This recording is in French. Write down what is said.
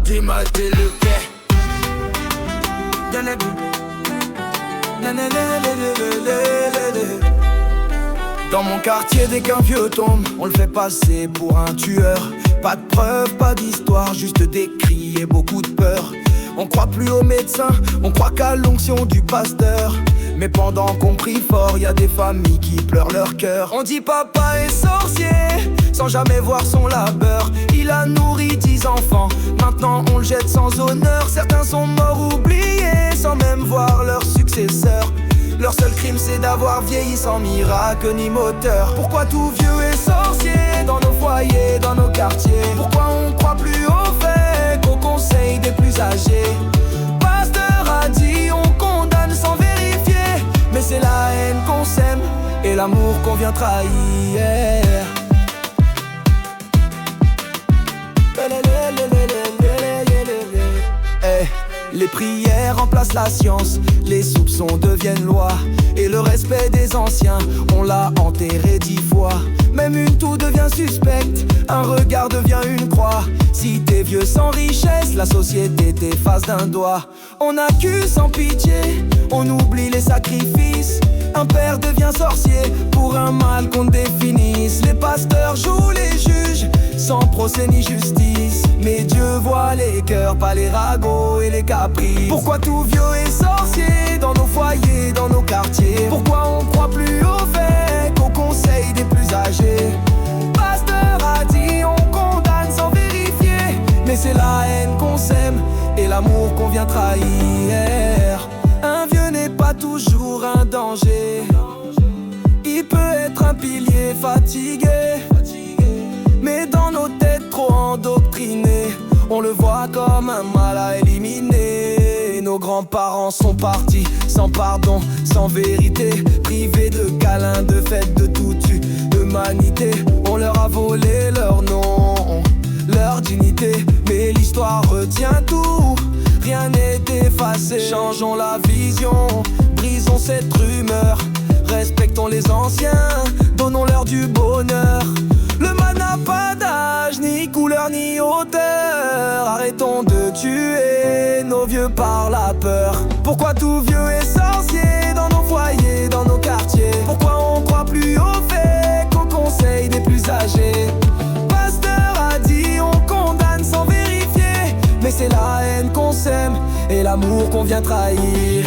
Dis-moi t'es lequel. Dans mon quartier, dès qu'un vieux tombe, on le fait passer pour un tueur. Pas de preuves, pas d'histoire, juste des cris et beaucoup de peur. On croit plus aux médecins, on croit qu'à l'onction du pasteur. Mais pendant qu'on prie fort, y a des familles qui pleurent leur cœur. On dit papa est sorcier, sans jamais voir son labeur. Il a nourri 10 enfants, maintenant on le jette sans honneur. Certains sont morts oubliés, sans même voir leur successeur. Leur seul crime c'est d'avoir vieilli sans miracle ni moteur. Pourquoi tout vieux est sorcier dans nos foyers, dans nos quartiers? Pourquoi on croit plus aux faits qu'aux conseils des plus âgés? Pasteur a dit on condamne sans vérifier, mais c'est la haine qu'on sème et l'amour qu'on vient trahir. Les prières remplacent la science, les soupçons deviennent loi. Et le respect des anciens, on l'a enterré 10 fois. Même une toux devient suspecte, un regard devient une croix. Si t'es vieux sans richesse, la société t'efface d'un doigt. On accuse sans pitié, on oublie les sacrifices. Un père devient sorcier pour un mal qu'on définisse. Les pasteurs jouent les juges, sans procès ni justice. Mais Dieu voit les cœurs, pas les ragots et les caprices. Pourquoi tout vieux est sorcier dans nos foyers, dans nos quartiers? Pourquoi on croit plus aux faits qu'aux conseils des plus âgés? Pasteur a dit on condamne sans vérifier, mais c'est la haine qu'on sème et l'amour qu'on vient trahir. Un vieux n'est pas toujours un danger, il peut être un pilier fatigué. Mais dans nos têtes trop endoctrinées, on le voit comme un mal à éliminer. Nos grands-parents sont partis sans pardon, sans vérité, privés de câlins, de fêtes, de toute humanité. On leur a volé leur nom, leur dignité, mais l'histoire retient tout, rien n'est effacé. Changeons la vision, brisons cette rumeur, respectons les anciens, donnons-leur du bonheur. Le mal n'a pas d'âge, ni couleur, ni hauteur. Arrêtons de tuer nos vieux par la peur. Pourquoi tout vieux est sorcier dans nos foyers, dans nos quartiers? Pourquoi on croit plus aux faits qu'aux conseils des plus âgés? Pasteur a dit on condamne sans vérifier, mais c'est la haine qu'on sème et l'amour qu'on vient trahir.